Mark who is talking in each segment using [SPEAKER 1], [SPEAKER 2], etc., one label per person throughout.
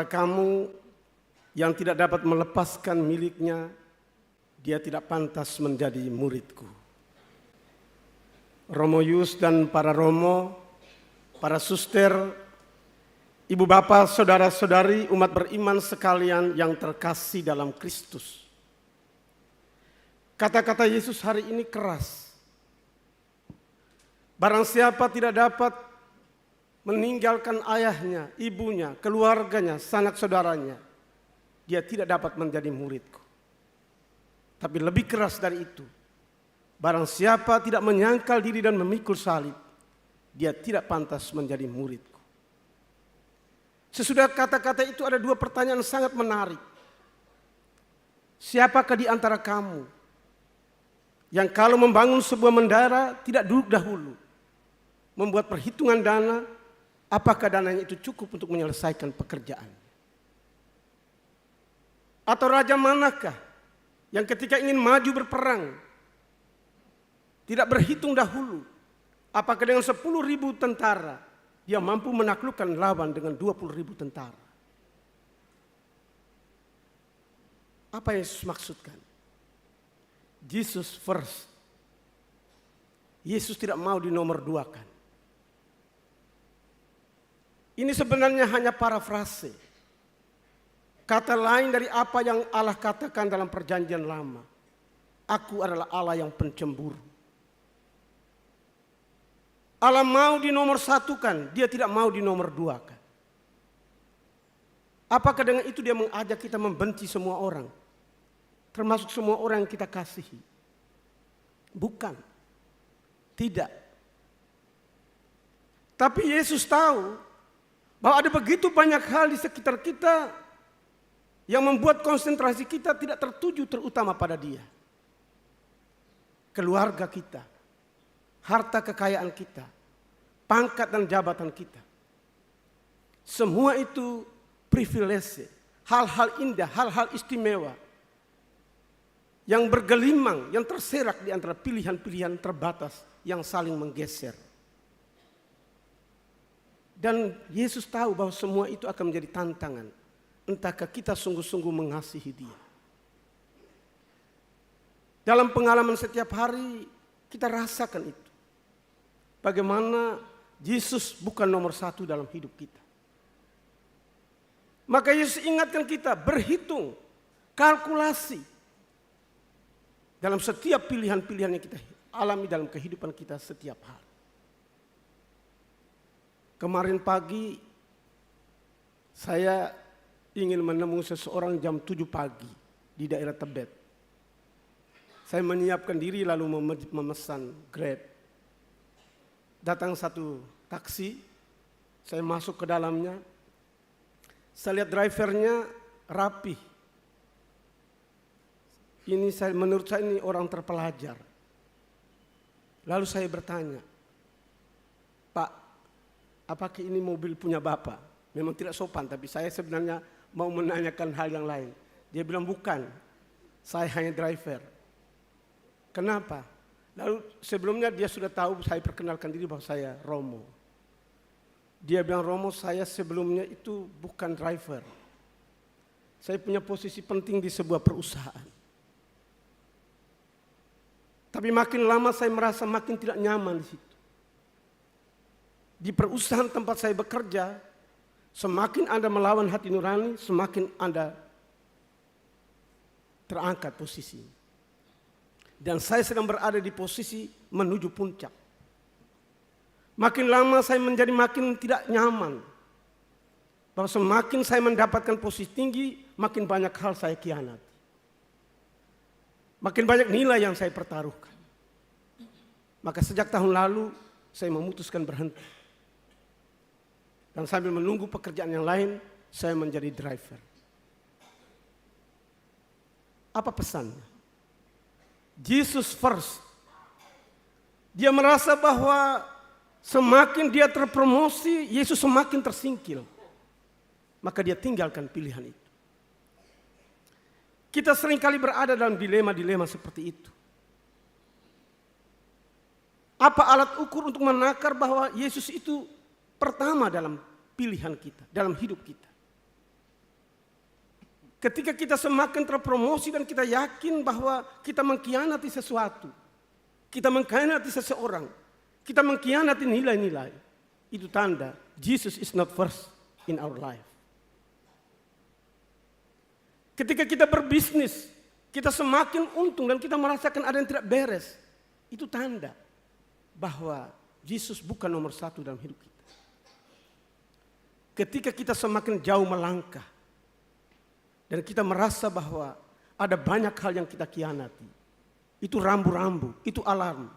[SPEAKER 1] Kamu yang tidak dapat melepaskan miliknya, dia tidak pantas menjadi muridku. Romo Yus dan para Romo, para suster, ibu bapak, saudara-saudari, umat beriman sekalian yang terkasih dalam Kristus. Kata-kata Yesus hari ini keras. Barang siapa tidak dapat meninggalkan ayahnya, ibunya, keluarganya, sanak saudaranya, dia tidak dapat menjadi muridku. Tapi lebih keras dari itu, barang siapa tidak menyangkal diri dan memikul salib, dia tidak pantas menjadi muridku. Sesudah kata-kata itu ada dua pertanyaan sangat menarik. Siapakah di antara kamu yang kalau membangun sebuah menara tidak duduk dahulu, membuat perhitungan dana, apakah dananya itu cukup untuk menyelesaikan pekerjaan? Atau raja manakah yang ketika ingin maju berperang tidak berhitung dahulu apakah dengan 10.000 tentara dia mampu menaklukkan lawan dengan 20.000 tentara? Apa yang Yesus maksudkan? Jesus first. Yesus tidak mau dinomor duakan. Ini sebenarnya hanya parafrase. Kata lain dari apa yang Allah katakan dalam perjanjian lama. Aku adalah Allah yang pencemburu. Allah mau dinomor satukan, dia tidak mau dinomor duakan. Apakah dengan itu dia mengajak kita membenci semua orang? Termasuk semua orang yang kita kasihi? Bukan. Tidak. Tapi Yesus tahu bahwa ada begitu banyak hal di sekitar kita yang membuat konsentrasi kita tidak tertuju terutama pada Dia. Keluarga kita, harta kekayaan kita, pangkat dan jabatan kita. Semua itu privilege, hal-hal indah, hal-hal istimewa yang bergelimang, yang terserak di antara pilihan-pilihan terbatas yang saling menggeser. Dan Yesus tahu bahwa semua itu akan menjadi tantangan. Entahkah kita sungguh-sungguh mengasihi Dia. Dalam pengalaman setiap hari kita rasakan itu. Bagaimana Yesus bukan nomor satu dalam hidup kita. Maka Yesus ingatkan kita berhitung, kalkulasi. Dalam setiap pilihan-pilihan yang kita alami dalam kehidupan kita setiap hari. Kemarin pagi saya ingin menemui seseorang jam 7 pagi di daerah Tebet. Saya menyiapkan diri lalu memesan Grab. Datang satu taksi, saya masuk ke dalamnya. Saya lihat drivernya rapi. Menurut saya ini orang terpelajar. Lalu saya bertanya, Pak, apakah ini mobil punya Bapak? Memang tidak sopan, tapi saya sebenarnya mau menanyakan hal yang lain. Dia bilang bukan, saya hanya driver. Kenapa? Lalu sebelumnya dia sudah tahu, saya perkenalkan diri bahwa saya Romo. Dia bilang, Romo, saya sebelumnya itu bukan driver. Saya punya posisi penting di sebuah perusahaan. Tapi makin lama saya merasa makin tidak nyaman di situ. Di perusahaan tempat saya bekerja, semakin Anda melawan hati nurani, semakin Anda terangkat posisi. Dan saya sedang berada di posisi menuju puncak. Makin lama saya menjadi makin tidak nyaman. Bahwa semakin saya mendapatkan posisi tinggi, makin banyak hal saya khianati. Makin banyak nilai yang saya pertaruhkan. Maka sejak tahun lalu saya memutuskan berhenti. Dan sambil menunggu pekerjaan yang lain, saya menjadi driver. Apa pesannya? Jesus first. Dia merasa bahwa semakin dia terpromosi, Yesus semakin tersingkil. Maka dia tinggalkan pilihan itu. Kita seringkali berada dalam dilema-dilema seperti itu. Apa alat ukur untuk menakar bahwa Yesus itu pertama dalam pilihan kita, dalam hidup kita? Ketika kita semakin terpromosi dan kita yakin bahwa kita mengkhianati sesuatu, kita mengkhianati seseorang, kita mengkhianati nilai-nilai, itu tanda Jesus is not first in our life. Ketika kita berbisnis, kita semakin untung dan kita merasakan ada yang tidak beres, itu tanda bahwa Yesus bukan nomor satu dalam hidup kita. Ketika kita semakin jauh melangkah dan kita merasa bahwa ada banyak hal yang kita khianati, itu rambu-rambu, itu alarm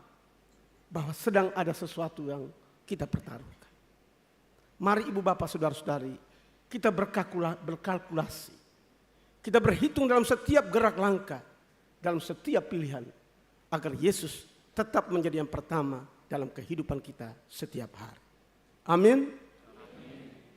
[SPEAKER 1] bahwa sedang ada sesuatu yang kita pertaruhkan. Mari ibu bapak saudara-saudari, kita berkalkulasi. Kita berhitung dalam setiap gerak langkah, dalam setiap pilihan, agar Yesus tetap menjadi yang pertama dalam kehidupan kita setiap hari. Amin.